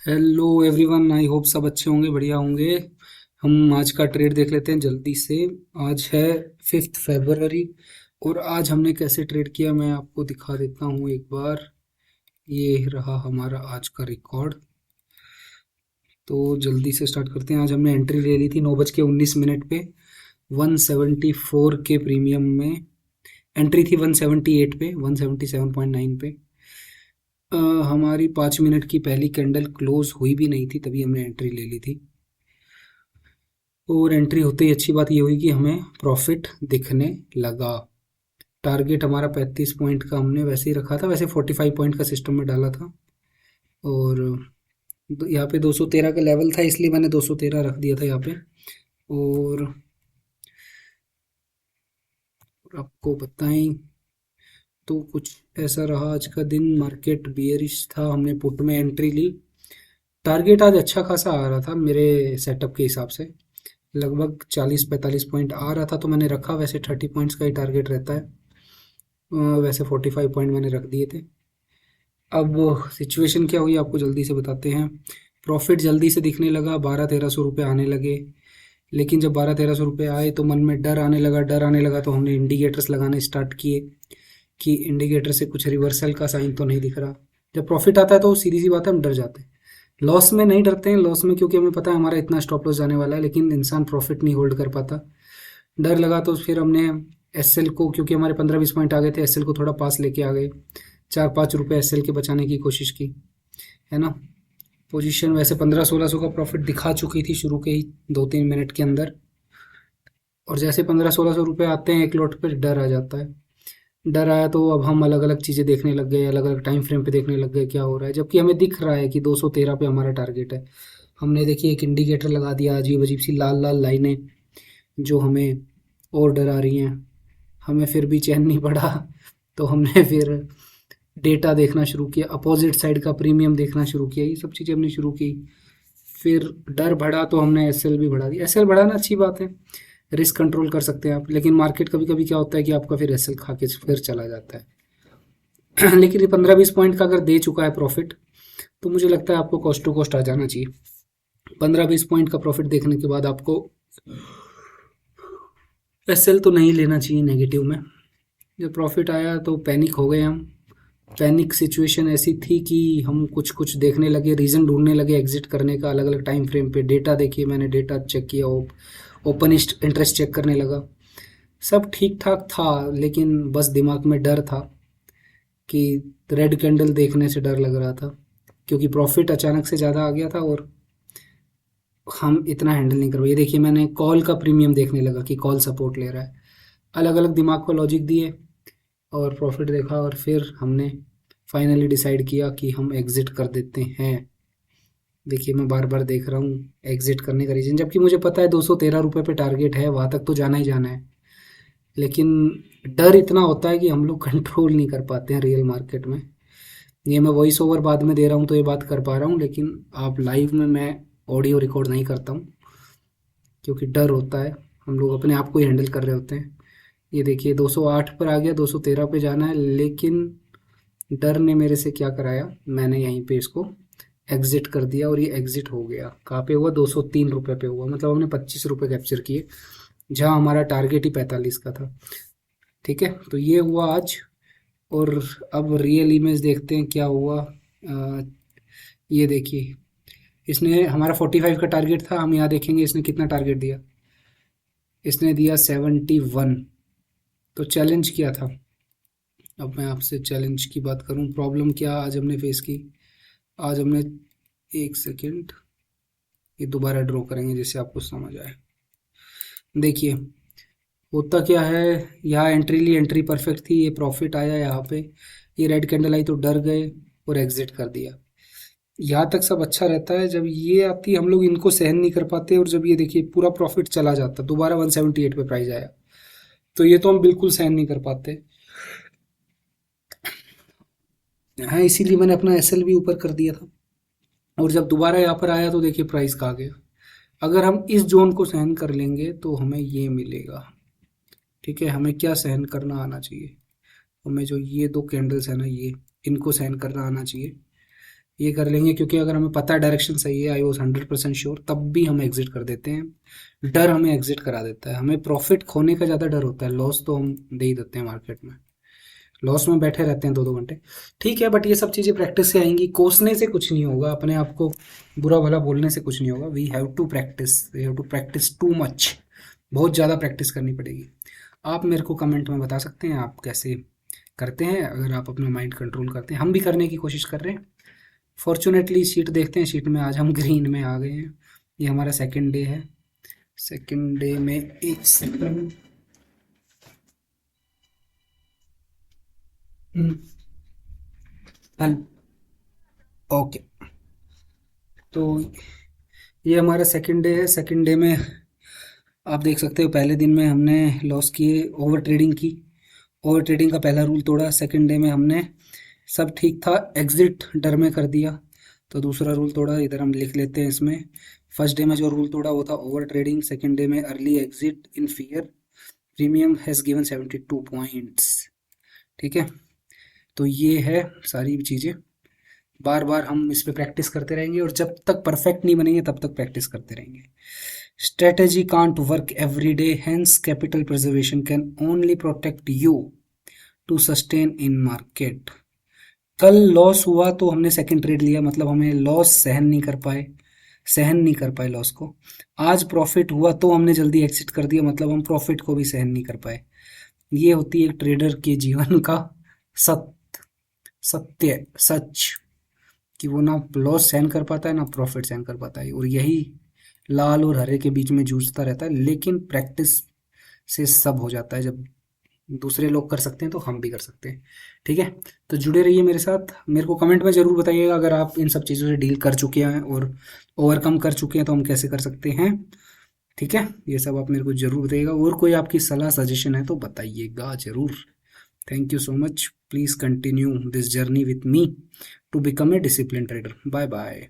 Hello everyone, I hope सब अच्छे होंगे, बढ़िया होंगे। हम आज का ट्रेड देख लेते हैं जल्दी से। आज है 5 फरवरी और आज हमने कैसे ट्रेड किया मैं आपको दिखा देता हूँ एक बार। ये रहा हमारा आज का रिकॉर्ड। तो जल्दी से स्टार्ट करते हैं। आज हमने एंट्री ले ली थी 9:19 पे 174 के प्रीमियम में। एंट्री थी 178 पे 177.9 पे। अ, हमारी 5 मिनट की पहली कैंडल क्लोज हुई भी नहीं थी, तभी हमने एंट्री ले ली थी। और एंट्री होते ही अच्छी बात ये हुई कि हमें प्रॉफिट दिखने लगा। टारगेट हमारा 35 पॉइंट का हमने वैसे ही रखा था, वैसे 45 पॉइंट का सिस्टम में डाला था। और यहाँ पे 213 का लेवल था, इसलिए मैंने 213 रख दिया था यहाँ पे। और आपको बताएं तो कुछ ऐसा रहा आज का दिन। मार्केट बियरिश था, हमने पुट में एंट्री ली। टारगेट आज अच्छा खासा आ रहा था मेरे सेटअप के हिसाब से, लगभग 40-45 पॉइंट आ रहा था, तो मैंने रखा। वैसे 30 पॉइंट्स का ही टारगेट रहता है। वैसे 45 पॉइंट मैंने रख दिए थे। अब सिचुएशन क्या हुई आपको जल्दी से बताते हैं। प्रॉफिट जल्दी से दिखने लगा, 1200-1300 रुपये आने लगे। लेकिन जब 1200-1300 रुपये आए तो मन में डर आने लगा, तो हमने इंडिकेटर्स लगाने स्टार्ट किए कि इंडिकेटर से कुछ रिवर्सल का साइन तो नहीं दिख रहा। जब प्रॉफिट आता है तो सीधी सी बात है, हम डर जाते हैं। लॉस में नहीं डरते हैं, लॉस में क्योंकि हमें पता है हमारा इतना स्टॉप लॉस जाने वाला है, लेकिन इंसान प्रॉफिट नहीं होल्ड कर पाता। डर लगा तो फिर हमने एसएल को, क्योंकि हमारे 15-20 पॉइंट आ गए थे, एसएल को थोड़ा पास लेके आ गए। 4-5 रुपये एसएल के बचाने की कोशिश की, है ना। पोजीशन वैसे 1500-1600 का प्रॉफिट दिखा चुकी थी शुरू के ही 2-3 मिनट के अंदर। और जैसे 1500-1600 रुपये आते हैं एक लॉट पे, डर आ जाता है। डर आया तो अब हम अलग अलग चीज़ें देखने लग गए, अलग अलग टाइम फ्रेम पे देखने लग गए क्या हो रहा है, जबकि हमें दिख रहा है कि 213 पे हमारा टारगेट है। हमने देखिए एक इंडिकेटर लगा दिया, अजीब अजीब सी लाल लाल लाइनें जो हमें और डरा रही हैं। हमें फिर भी चैन नहीं पड़ा, तो हमने फिर डेटा देखना शुरू किया, अपोजिट साइड का प्रीमियम देखना शुरू किया, ये सब चीज़ें हमने शुरू की। फिर डर बढ़ा तो हमने एसएल भी बढ़ा दिया। एसएल बढ़ाना अच्छी बात है, रिस्क कंट्रोल कर सकते हैं आप, लेकिन मार्केट कभी कभी क्या होता है कि आपका फिर एसएल खा के फिर चला जाता है। लेकिन ये 15-20 पॉइंट का अगर दे चुका है प्रॉफिट, तो मुझे लगता है आपको कॉस्ट टू कॉस्ट आ जाना चाहिए। 15-20 पॉइंट का प्रॉफिट देखने के बाद आपको एसएल तो नहीं लेना चाहिए नेगेटिव में। जब प्रॉफिट आया तो पैनिक हो गए हम। पैनिक सिचुएशन ऐसी थी कि हम कुछ कुछ देखने लगे, रीज़न ढूंढने लगे एग्जिट करने का, अलग अलग टाइम फ्रेम पे डेटा देखिए, मैंने डेटा चेक किया, ओपन इंटरेस्ट चेक करने लगा। सब ठीक ठाक था, लेकिन बस दिमाग में डर था कि रेड कैंडल देखने से डर लग रहा था, क्योंकि प्रॉफिट अचानक से ज़्यादा आ गया था और हम इतना हैंडल नहीं कर पाए। ये देखिए, मैंने कॉल का प्रीमियम देखने लगा कि कॉल सपोर्ट ले रहा है। अलग अलग दिमाग को लॉजिक दिए और प्रॉफिट देखा, और फिर हमने फाइनली डिसाइड किया कि हम एग्ज़िट कर देते हैं। देखिए, मैं बार बार देख रहा हूँ एग्ज़िट करने का रीज़न, जबकि मुझे पता है 213 रुपये पे टारगेट है, वहाँ तक तो जाना ही जाना है। लेकिन डर इतना होता है कि हम लोग कंट्रोल नहीं कर पाते हैं रियल मार्केट में। ये मैं वॉइस ओवर बाद में दे रहा हूँ तो ये बात कर पा रहा हूँ, लेकिन आप लाइव में मैं ऑडियो रिकॉर्ड नहीं करता हूँ, क्योंकि डर होता है। हम लोग अपने आप को ही हैंडल कर रहे होते हैं। ये देखिए 208 पर आ गया, 213 पे जाना है, लेकिन डर ने मेरे से क्या कराया, मैंने यहीं पे इसको एग्जिट कर दिया और ये एग्जिट हो गया। कहाँ पे हुआ, 203 रुपये पे हुआ। मतलब हमने 25 रुपये कैप्चर किए, जहाँ हमारा टारगेट ही 45 का था। ठीक है, तो ये हुआ आज। और अब रियल इमेज देखते हैं क्या हुआ। ये देखिए, इसने हमारा 45 का टारगेट था, हम यहाँ देखेंगे इसने कितना टारगेट दिया। इसने दिया 71। तो चैलेंज क्या था। अब मैं आपसे चैलेंज की बात करूं, प्रॉब्लम क्या आज हमने फेस की। आज हमने, एक सेकेंड, ये दोबारा ड्रॉ करेंगे जिससे आपको समझ आए। देखिए होता क्या है, यहाँ एंट्री ली, एंट्री परफेक्ट थी, ये प्रॉफिट आया यहाँ पे, ये रेड कैंडल आई तो डर गए और एग्जिट कर दिया। यहाँ तक सब अच्छा रहता है, जब ये आती हम लोग इनको सहन नहीं कर पाते, और जब ये देखिए पूरा प्रॉफिट चला जाता, दोबारा 178 पे प्राइस आया, तो ये तो हम बिल्कुल सहन नहीं कर पाते हैं। इसीलिए मैंने अपना एसएल भी ऊपर कर दिया था। और जब दोबारा यहाँ पर आया तो देखिए प्राइस कहाँ गया। अगर हम इस जोन को सहन कर लेंगे तो हमें ये मिलेगा। ठीक है, हमें क्या सहन करना आना चाहिए, हमें जो ये दो कैंडल्स है ना, ये इनको सहन करना आना चाहिए। ये कर लेंगे, क्योंकि अगर हमें पता है डायरेक्शन सही है, आई वॉज 100% श्योर, तब भी हम एग्जिट कर देते हैं। डर हमें एग्जिट करा देता है, हमें प्रॉफिट खोने का ज़्यादा डर होता है, लॉस तो हम दे ही देते हैं मार्केट में, लॉस में बैठे रहते हैं 2-2 घंटे। ठीक है, बट ये सब चीज़ें प्रैक्टिस से आएंगी, कोसने से कुछ नहीं होगा, अपने आप को बुरा भला बोलने से कुछ नहीं होगा। We have to practise, we have to practise too much, बहुत ज़्यादा प्रैक्टिस करनी पड़ेगी। आप मेरे को कमेंट में बता सकते हैं आप कैसे करते हैं, अगर आप अपना माइंड कंट्रोल करते हैं। हम भी करने की कोशिश कर रहे हैं। फॉर्चुनेटली शीट देखते हैं, शीट में आज हम ग्रीन में आ गए हैं। ये हमारा सेकंड डे है। सेकंड डे में एक सेकंड, ओके, तो ये हमारा सेकंड डे है। सेकंड डे में आप देख सकते हो पहले दिन में हमने लॉस किए, ओवर ट्रेडिंग की, ओवर ट्रेडिंग का पहला रूल तोड़ा। सेकंड डे में हमने सब ठीक था, एग्जिट डर में कर दिया, तो दूसरा रूल तोड़ा, इधर हम लिख लेते हैं इसमें। फर्स्ट डे में जो रूल तोड़ा वो था ओवर ट्रेडिंग, सेकंड डे में early exit in fear, premium has given 72 points. ठीक है, तो ये है सारी चीज़ें। बार बार हम इस पे प्रैक्टिस करते रहेंगे, और जब तक परफेक्ट नहीं बनेंगे तब तक प्रैक्टिस करते रहेंगे। Strategy can't work every day, hence capital preservation can only protect you to sustain in market. कल लॉस हुआ तो हमने सेकंड ट्रेड लिया, मतलब हमें लॉस सहन नहीं कर पाए लॉस को। आज प्रॉफिट हुआ तो हमने जल्दी एग्जिट कर दिया, मतलब हम प्रॉफिट को भी सहन नहीं कर पाए। ये होती है एक ट्रेडर के जीवन का सत्य सच, कि वो ना लॉस सहन कर पाता है ना प्रॉफिट सहन कर पाता है, और यही लाल और हरे के बीच में जूझता रहता है। लेकिन प्रैक्टिस से सब हो जाता है, जब दूसरे लोग कर सकते हैं तो हम भी कर सकते हैं। ठीक है, तो जुड़े रहिए मेरे साथ। मेरे को कमेंट में ज़रूर बताइएगा अगर आप इन सब चीज़ों से डील कर चुके हैं और ओवरकम कर चुके हैं तो हम कैसे कर सकते हैं। ठीक है, ये सब आप मेरे को ज़रूर बताइएगा, और कोई आपकी सलाह सजेशन है तो बताइएगा ज़रूर। Thank you so much, please continue this journey with me to become a discipline trader. Bye bye.